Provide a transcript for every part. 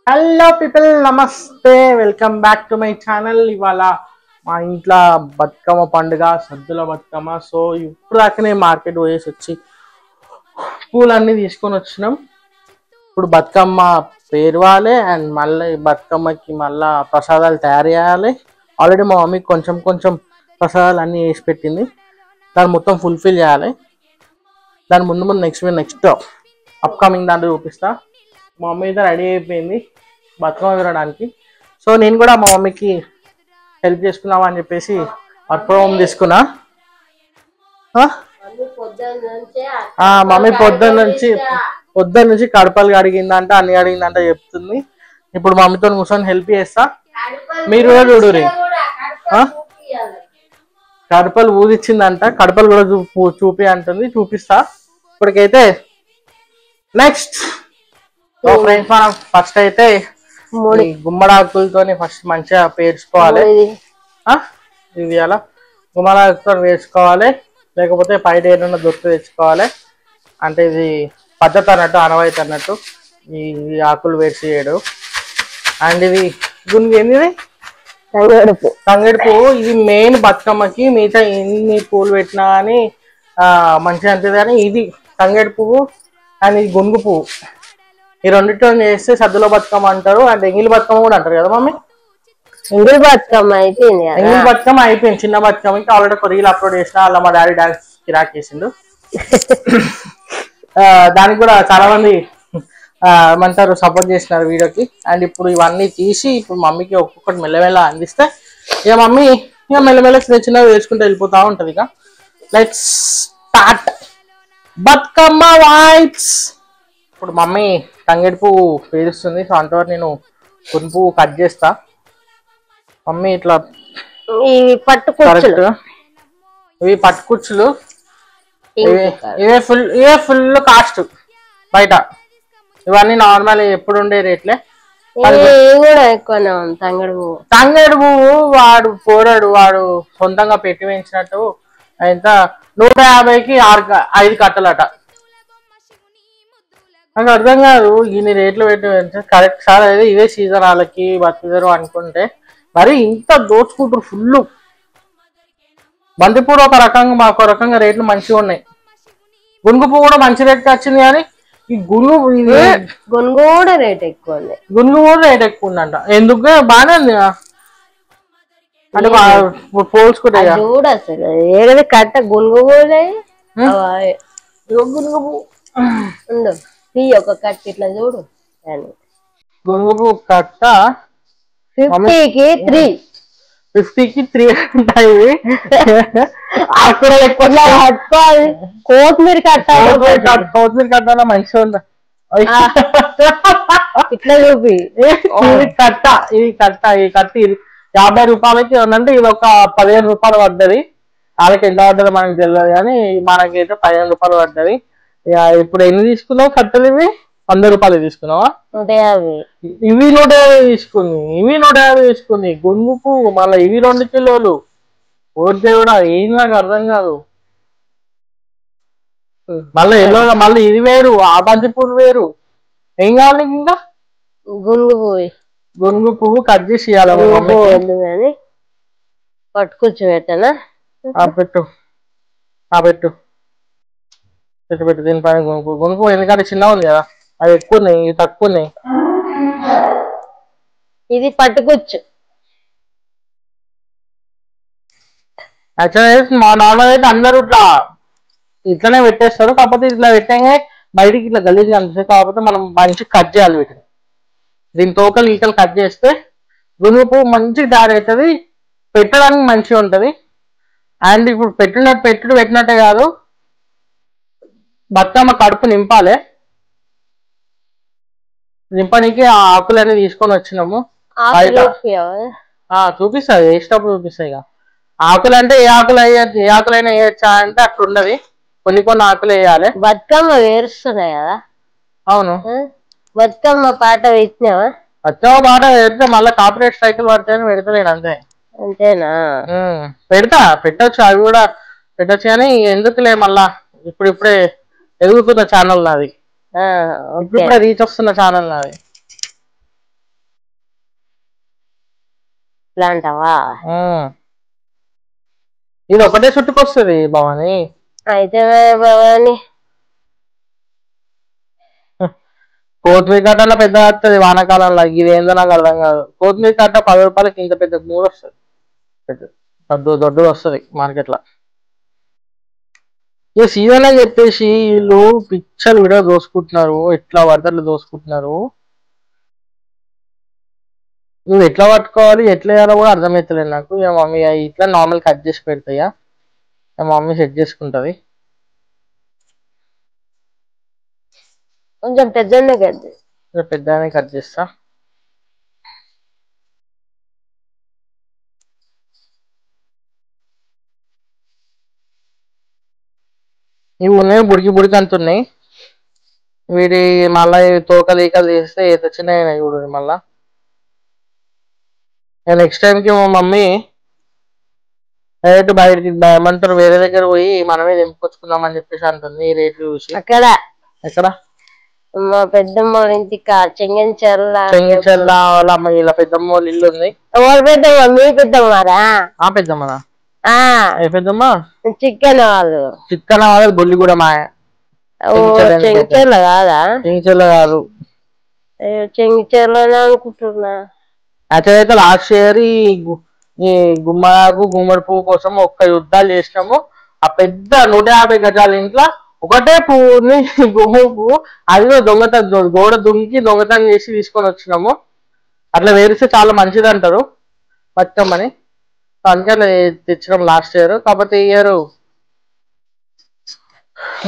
Hello people, నమస్తే, welcome back to my channel. ఇవాళ మా ఇంట్లో బతుకమ్మ పండుగ, సద్దుల బతుకమ్మ. సో ఇప్పుడు దాకానే మార్కెట్ పోయేసి వచ్చి పూలన్నీ తీసుకొని వచ్చినాం. ఇప్పుడు బతుకమ్మ పేరవాలి అండ్ మళ్ళీ బతుకమ్మకి మళ్ళీ ప్రసాదాలు తయారు చేయాలి. ఆల్రెడీ మా మమ్మీ కొంచెం కొంచెం ప్రసాదాలు అన్నీ వేసి పెట్టింది. దాన్ని మొత్తం ఫుల్ఫిల్ చేయాలి. దాని ముందు నెక్స్ట్ అప్కమింగ్ దాంట్లో చూపిస్తా. మా మమ్మీ అయితే రెడీ అయిపోయింది బతుకమ్మ వినడానికి. సో నేను కూడా మా మమ్మీకి హెల్ప్ చేసుకున్నామా అని చెప్పేసి వర్క్ ఫ్రమ్ హోమ్ తీసుకున్నా. మమ్మీ పొద్దున్న నుంచి కడపలు అడిగిందంట, అన్ని అడిగిందంట చెప్తుంది. ఇప్పుడు మమ్మీతో కూర్చొని హెల్ప్ చేస్తా. మీరు కూడా చూడురి. కడపలు ఊదిచ్చిందంట, కడపలు కూడా చూపి అంటుంది, చూపిస్తా. ఇప్పటికైతే నెక్స్ట్ ఫ్రెండ్స్, మనం ఫస్ట్ అయితే గుమ్మడాకులతోని ఫస్ట్ మంచిగా పేర్చుకోవాలి. ఇది అలా గుమ్మడాకులతో వేసుకోవాలి, లేకపోతే బయట ఏదైనా దొరికి తెచ్చుకోవాలి. అంటే ఇది పద్ధతి అన్నట్టు, ఆనవాయితీ అన్నట్టు ఈ ఆకులు వేసి చేయడు. అండ్ ఇది ఏంది తంగేడు పువ్వు. ఇది మెయిన్ బతుకమ్మకి. మిగతా ఎన్ని పూలు పెట్టినా కానీ మంచిగా అనిపిస్తుంది. కానీ ఇది తంగేడు పువ్వు అండ్ ఇది గునుగు పువ్వు. ఈ రెండింటితో చేస్తే సద్దుల బతుకమ్మ అంటారు. అండ్ ఎంగిలి బతుకమ్మ కూడా అంటారు కదా మమ్మీ. ఎంగిలి బతుకమ్మ అయిపోయింది. ఎంగిలి బతుకమ్మ అయిపోయింది. చిన్న బతుకమ్మకి ఆల్రెడీ ఒక రీల్ అప్లోడ్ చేసిన. అలా మా డాడీ డాన్స్ కిరాక్ చేసిండు. దానికి కూడా చాలా మంది ఏమంటారు సపోర్ట్ చేసినారు వీడియోకి. అండ్ ఇప్పుడు ఇవన్నీ తీసి ఇప్పుడు మమ్మీకి ఒక్కొక్కటి మెల్లమెల్ల అందిస్తే ఇక మమ్మీ ఇక మెల్లమెల్ల చిన్న చిన్నగా వేసుకుంటూ వెళ్ళిపోతా ఉంటుంది. ఇక లెట్స్ స్టార్ట్ బతుకమ్మ వైబ్స్. ఇప్పుడు మమ్మీ తంగేడు పువ్వు పేరుస్తుంది. సో అంతవరకు నేను కొన్ని పువ్వు కట్ చేస్తా. మమ్మీ ఇట్లా ఇవి పట్టుకుచ్చులు, ఇవే ఫుల్ కాస్ట్ బయట. ఇవన్నీ నార్మల్ ఎప్పుడు ఉండే రేట్లే. తంగేడు పువ్వు వాడు పోరాడు, వాడు సొంతంగా పెట్టి పెంచినట్టు ఎంత 150కి 5 కట్టలట. నాకు అర్థం కాదు ఇన్ని రేట్లు పెట్టి కరెక్ట్ సార్. అయితే ఇదే సీజన్ వాళ్ళకి బతుకుతారు అనుకుంటే మరి ఇంత దోచుకుంటారు ఫుల్. బంతిపూలు ఒక రకంగా, మాకు రకంగా రేట్లు మంచిగా ఉన్నాయి. గునుగు పువ్వు కూడా మంచి రేట్కి వచ్చింది. కానీ ఈ గునుగు కూడా రేట్ ఎక్కువ ఉంది. గునుగు కూడా రేట్ ఎక్కువ ఉందంట. ఎందుకు బాగానే ఉంది అంటే పోల్చుకుంటే చూడు అసలు ఏదైనా కట్ట గునుగు కూడా గునుగు పువ్వు ఉండు. ఒక కట్ట ఇట్లా చూడు. గునుగు పువ్వు కట్ట 50కి 3 ఉంటాయి. అక్కడ కొత్తిమీర కట్టాల మంచిగా ఉందా ఇట్లా చూపి. ఈ కట్ట 50 రూపాయలకి ఉందంటే ఇది ఒక 15 రూపాయలు పడ్డది. వాళ్ళకి ఎంత పడ్డది మనకి తెలియదు, కానీ మనకైతే 15 రూపాయలు పడ్డది. ఇప్పుడు ఎన్ని తీసుకున్నావు కట్టలు? ఇవి 100 రూపాయలు తీసుకున్నావా? 150. ఇవి 150 తీసుకుంది, ఇవి 150 తీసుకుంది. గునుగు పువ్వు మళ్ళీ ఇవి 2 కిలోలు. ఓడితే కూడా ఏం నాకు అర్థం కాదు. మళ్ళీ ఎల్లో మళ్ళీ ఇది వేరు, ఆ బంతి పువ్వు వేరు. ఏం కావాలి ఇంకా? గునుగు పువ్వు కట్ చేసి ఇవ్వాలి. పట్టుకొచ్చి పెట్టనా? పెట్టు పెట్టు దీనిపైన గునుగు. ఎందుకంటే చిన్న ఉంది కదా, అవి ఎక్కువ ఉన్నాయి, ఇవి తక్కువ ఉన్నాయి. ఇది పట్టుకోవచ్చు. యాక్చువల్గా మా నార్మల్ అయితే అందరూ ఇట్లానే పెట్టేస్తారు. కాకపోతే ఇట్లా పెట్టాక బయటికి ఇట్లా గలీజ్గా అనిపిస్తుంది. కాకపోతే మనం మంచిగా కట్ చేయాలి వీటిని. దీని తోకలు ఈకలు కట్ చేస్తే గునుగు పువ్వు మంచిగా తయారవుతుంది, పెట్టడానికి మంచిగా ఉంటుంది. అండ్ ఇప్పుడు పెట్టినట్టే కాదు, బతుకమ్మ కడుపు నింపాలి. నింపడానికి ఆ ఆకులన్నీ తీసుకొని వచ్చినాము. చూపిస్తుంది, వేసినప్పుడు చూపిస్తాయి. ఇక ఆకులు అంటే ఏ ఆకులైనా వేయచ్చా అంటే అట్లా ఉండదు. కొన్ని ఆకులు వేయాలి. బతుకమ్మ వేరుస్తున్నాయి కదా. అవును, బతుకమ్మ పాట వేసినావా? బతుకమ్మ పాట వేస్తే మళ్ళీ కాపీరైట్ స్ట్రైకులు పడతాయని పెడతలేను. అంతేనా? పెట్టచ్చు, అవి కూడా పెట్టచ్చు. కానీ ఎందుకులే మళ్ళా ఇప్పుడిప్పుడే ఎదుగుతున్న ఛానల్ నాది, ఇప్పుడే రీచ్ వస్తున్న ఛానల్ నాది. అట్లా అంటావా? ఇది ఒకటే చుట్టుకొస్తుంది భవాని. అయితే భవాని కొత్తిమీర కట్టలో పెద్ద వస్తుంది వానాకాలంలో. ఇది ఏందో నాకు అర్థం కాదు. కొత్తిమీర కట్ట 10 రూపాయలకి ఇంత పెద్ద మూడు వస్తుంది. దొడ్డు వస్తుంది మార్కెట్ లో. ఇక సీజన్ అని చెప్పేసి వీళ్ళు పిచ్చలు కూడా దోసుకుంటున్నారు. ఎట్లా పడతారు దోసుకుంటున్నారు. నువ్వు ఎట్లా పట్టుకోవాలి ఎట్లా వేయాలో కూడా అర్థమవుతలేదు నాకు. ఇక మమ్మీ ఇట్లా నార్మల్ కట్ చేసి పెడతాయా, మమ్మీ సెట్ చేసుకుంటది. కొంచెం పెద్దనే కదా, పెద్దగానే కట్ చేస్తా. ఇవి ఉన్నాయి బుడికి బుడికి అంతున్నాయి. వీడి మళ్ళీ తోకలు ఈకలు తీస్తే చిన్నగా చూడు. మళ్ళా నెక్స్ట్ టైంకి మా మమ్మీ డైరెక్ట్ బయటికి ఏమంటారు వేరే దగ్గర పోయి మనమే తెంపుకొచ్చుకుందాం అని చెప్పేసి అంటుంది ఈ రేట్లు చూసి. అక్కడ ఎక్కడ మా పెద్దమ్మ వాళ్ళ ఇంటికి చెంగంచెర్ల వాళ్ళ అమ్మ ఇలా పెద్దమ్మ వాళ్ళ ఇల్లు ఉంది. ఎవరు పెద్దమ్మ? మీ పెద్దమ్మారా? ఆ పెద్దమ్మనా? ఏ పెద్దమ్మ? చికెన్ వాళ్ళు. చిక్కన వాళ్ళు బొల్లి కూడా మాయ. చెంగిచెర్ల కాదా? చెంగిచెర్ల కాదు, చెంగిచెర్లనే అనుకుంటున్నా. యాక్చువల్ అయితే లాస్ట్ ఇయర్ ఈ గుమ్మడాకు గుమ్మడి పువ్వు కోసం ఒక్క యుద్ధాలు చేసినాము. ఆ పెద్ద 150 గజాల ఇంట్లో ఒకటే పువ్వుని గుమ్మడి పువ్వు అది దొంగతనం గోడ దుంకి దొంగతనం చేసి తీసుకొని వచ్చినాము. అట్లా వేరిస్తే చాలా మంచిది అంటారు బతుకమ్మని. అందుకే అట్లా తెచ్చినాం లాస్ట్ ఇయర్. కాకపోతే ఈ ఇయర్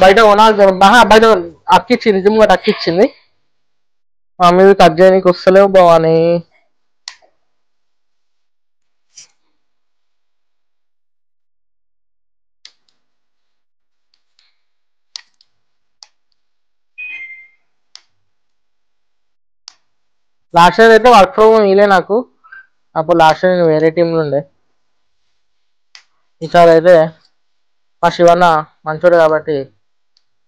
బయట కొనాలి. బయట అక్కిచ్చింది, నిజంగా అక్కిచ్చింది. మా మీద కట్ చేయడానికి వస్తలేవు బావని. లాస్ట్ ఇయర్ అయితే వర్క్ ఫ్రమ్ ఇలే నాకు. అప్పుడు లాస్ట్ ఇయర్ నేను వేరే టీంలో ఉండే. ఈసారి అయితే మా శివన్న మంచోడు కాబట్టి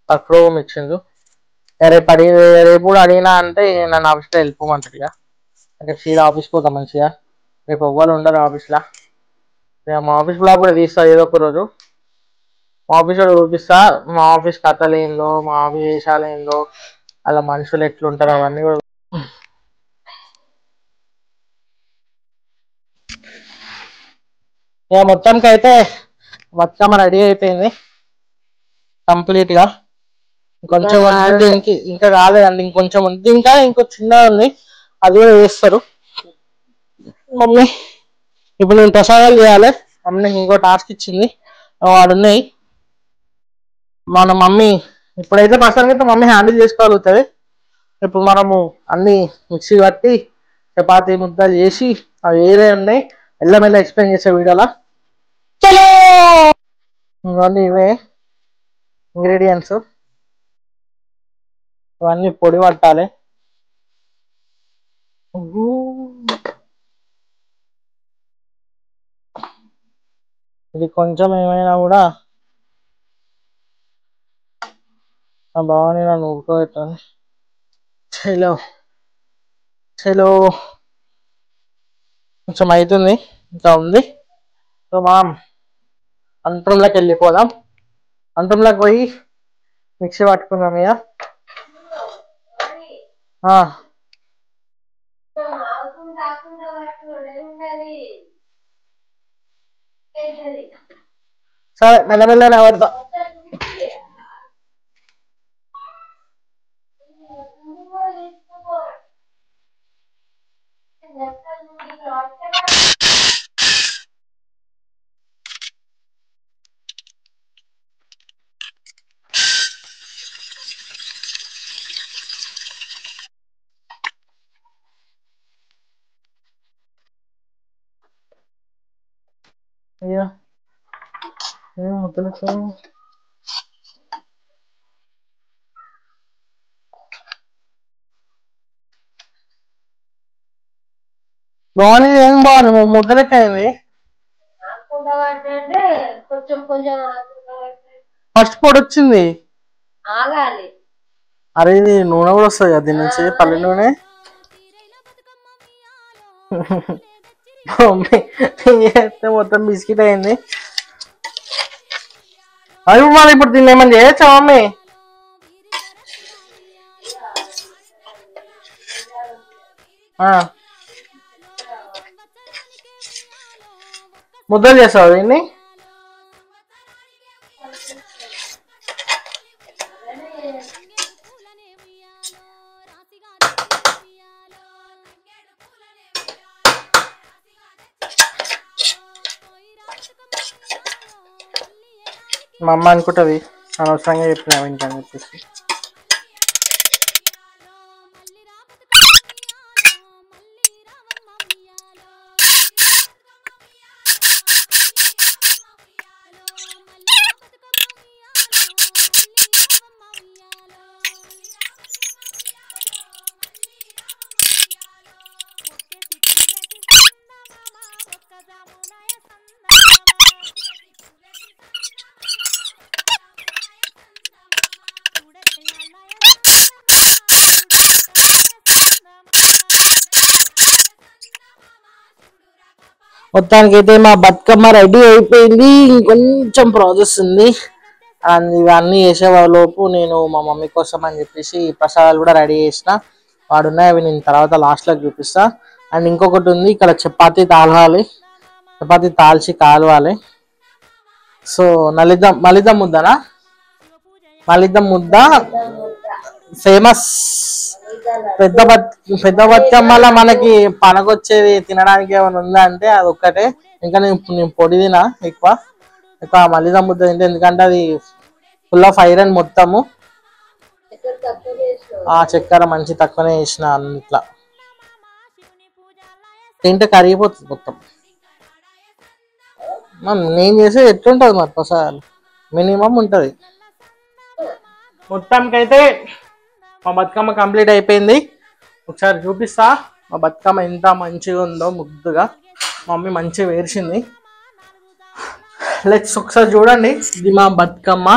వర్క్ ఫ్రమ్ ఇచ్చిండు. రేపు కూడా అడిగినా అంటే నన్ను ఆఫీస్లో వెళ్ళిపోమంటాడు. ఇక అంటే సీదా ఆఫీస్ పోతాం మంచిగా. రేపు ఎవ్వరు ఉండరు ఆఫీస్లో. మా ఆఫీస్ బ్లాగ్ కూడా తీస్తా ఏదో ఒక రోజు. మా ఆఫీస్ కూడా చూపిస్తా. మా ఆఫీస్ కథలు ఏందో, మా ఆఫీస్ వేషాలు ఏందో, అలా మనుషులు ఎట్లుంటారు అవన్నీ కూడా. ఇక మొత్తానికి అయితే బతుకమ్మ రెడీ అయిపోయింది కంప్లీట్ గా. కొంచెం ఇంకా కాలేదండి, ఇంకొంచెం ఉంది. ఇంకో చిన్నది ఉంది, అది కూడా వేస్తారు మమ్మీ. ఇప్పుడు నేను ప్రసాదాలు చేయాలి. మమ్మీకి ఇంకో టాస్క్ ఇచ్చింది, వాడున్నాయి. మన మమ్మీ ఇప్పుడైతే ప్రస్తుతానికి మమ్మీ హ్యాండిల్ చేసుకోగలుగుతుంది. ఇప్పుడు మనము అన్ని మిక్సీ పట్టి చపాతీ ముద్దలు చేసి అవి వేరే ఉన్నాయి, మెల్లమెల్ల ఎక్స్ప్లెయిన్ చేసే వీడియోలా. చలో ఇవన్నీ ఇవే ఇంగ్రీడియంట్స్. ఇవన్నీ పొడి పట్టాలి. ఇది కొంచెం ఏమైనా కూడా ఆ భావని నన్ను ఊరుకోబెట్టాలి. చలో చలో కొంచెం అవుతుంది, ఇంకా ఉంది. సో మనం అంట్రంలోకి వెళ్ళిపోదాం. అంట్రంలోకి పోయి మిక్సీ పట్టుకుందాం. ఇక సరే మెల్లమెల్లనే పడతా. అయ్యా ఏం ముద్దలు బాగుంది. ఏం బాగుంది ముద్దలెక్కయింది. కొంచెం కొంచెం ఫస్ట్ పొడి వచ్చింది. ఆగాలి. అరే ఇది నూనె కూడా వస్తుంది కదా దీని నుంచి, పల్లె నూనె. మమ్మీ చేస్తే మొత్తం బిస్కెట్ అయింది. అది మళ్ళీ ఇప్పుడు దీన్ని ఏమన్నా చేయొచ్చా మమ్మీ? ముద్దలు చేస్తావు దీన్ని? మా అమ్మ అనుకుంటుంది అనవసరంగా చెప్పినా వింటాను చెప్పేసి. మొత్తానికి అయితే మా బతుకమ్మ రెడీ అయిపోయింది. ఇంకొంచెం ప్రాసెస్ ఉంది. అండ్ ఇవన్నీ చేసే లోపు నేను మా మమ్మీ కోసం అని చెప్పేసి ప్రసాదాలు కూడా రెడీ చేసిన. వాడున్నాయి, అవి నేను తర్వాత లాస్ట్లోకి చూపిస్తా. అండ్ ఇంకొకటి ఉంది, ఇక్కడ చపాతీ తాళాలి, చపాతీ తాల్చి కాలవాలి. సో మలిదం ముద్దనా, మలిదం ముద్ద ఫేమస్. పెద్ద బతుకమ్మలో మనకి పనకొచ్చేది తినడానికి ఏమైనా ఉందా అంటే అది ఒక్కటే. ఇంకా నేను పొడి తినా ఎక్కువ మలిదా ముద్ద తింటే, ఎందుకంటే అది ఫుల్ ఆఫ్ ఐరన్ మొత్తము. ఆ చక్కెర మంచి తక్కువనే వేసిన, ఇట్లా తింటే కరిగిపోతుంది మొత్తం. నేను చేసేది ఎట్లుంటుంది మరి ప్రసాదాలు, మినిమం ఉంటుంది. మొత్తానికైతే మా బతుకమ్మ కంప్లీట్ అయిపోయింది. ఒకసారి చూపిస్తా మా బతుకమ్మ ఎంత మంచిగా ఉందో, ముద్దుగా. మమ్మీ మంచిగా వేర్చింది. లెట్స్ ఒకసారి చూడండి. ఇది మా బతుకమ్మ,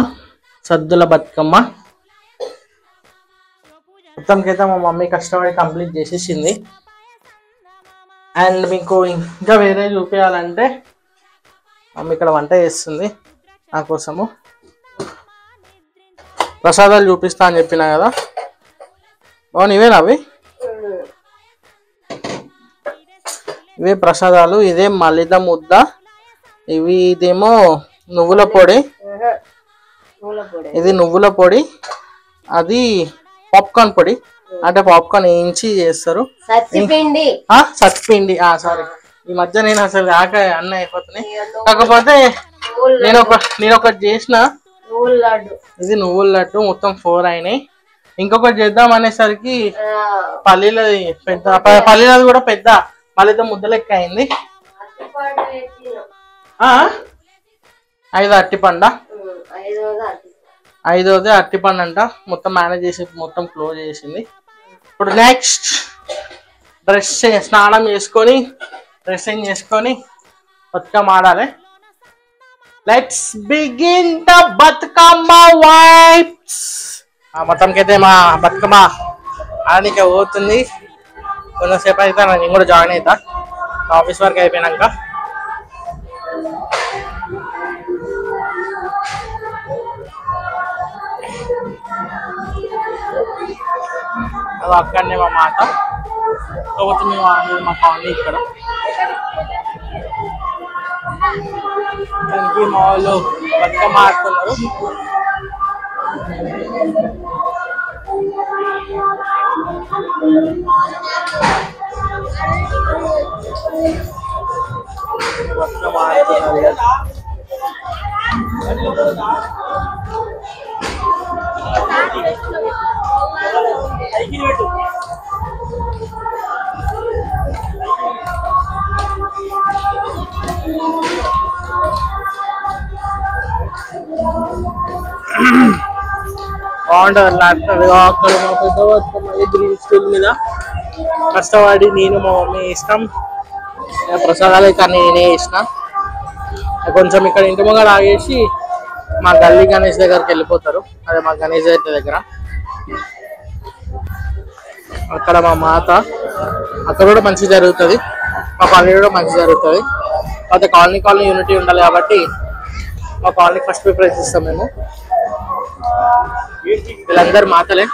సద్దుల బతుకమ్మ. మొత్తానికైతే మా మమ్మీ కష్టపడి కంప్లీట్ చేసేసింది. అండ్ మీకు ఇంకా వేరే చూపించాలంటే మమ్మీ ఇక్కడ వంట చేస్తుంది నా కోసము. ప్రసాదాలు చూపిస్తా అని చెప్పినా కదా, అవును ఇవేనా అవి? ఇవే ప్రసాదాలు. ఇదే మలిద ముద్ద, ఇదేమో నువ్వుల పొడి, ఇది నువ్వుల పొడి, అది పాప్కార్న్ పొడి. అంటే పాప్కార్న్ వేయించి చేస్తారు. సత్పిండి సారీ, ఈ మధ్య నేను అసలు అన్నీ అయిపోతున్నాయి. కాకపోతే నేను ఒకటి చేసిన, ఇది నువ్వుల లడ్డు. మొత్తం 4 అయినాయి. ఇంకొకటి చేద్దాం అనేసరికి పల్లీలది కూడా పెద్ద మళ్ళీ ముద్ద లెక్క అయింది. 5 అరటిపండ, 5వది అరటిపండు అంట. మొత్తం మేనేజ్ చేసి మొత్తం క్లోజ్ చేసింది. ఇప్పుడు నెక్స్ట్ స్నానం చేసుకొని డ్రెస్సింగ్ చేసుకొని బతుకమ్మ ఆడాలి. Let's begin the Bathukamma vibes. మొత్తంకైతే మా బతుకమ్మ ఆడడానికి పోతుంది. కొంతసేపు అయితే నేను కూడా జాయిన్ అవుతా ఆఫీస్ వర్క్ అయిపోయినాక. అది అక్కడనే మా మాట. కాకపోతే మేము ఆడేది మా కాలనీ ఇక్కడ. దానికి మా వాళ్ళు బతుకమ్మ ఆడుతున్నారు. బతుకమ్మ ఆడుతున్నారు. బాగుంటుంది అక్కడ మా పెద్ద బతుకమ్మ గ్రీన్ స్కూల్ మీద కష్టపడి నేను మా మమ్మీ ఇష్టం. ప్రసాదాలు కానీ నేనే ఇష్టం. కొంచెం ఇక్కడ ఇంటి ముంగడ ఆగేసి మా గల్లీ గణేష్ దగ్గరికి వెళ్ళిపోతారు. అదే మా గణేష్ దగ్గర. అక్కడ మా మాత, అక్కడ కూడా మంచిగా జరుగుతుంది. మా కాలనీ కూడా మంచి జరుగుతుంది. అయితే కాలనీ యూనిటీ ఉండాలి కాబట్టి మా కాలనీ ఫస్ట్ ప్రిఫరెన్స్ ఇస్తాం మేము. వీళ్ళందరూ మాతలే.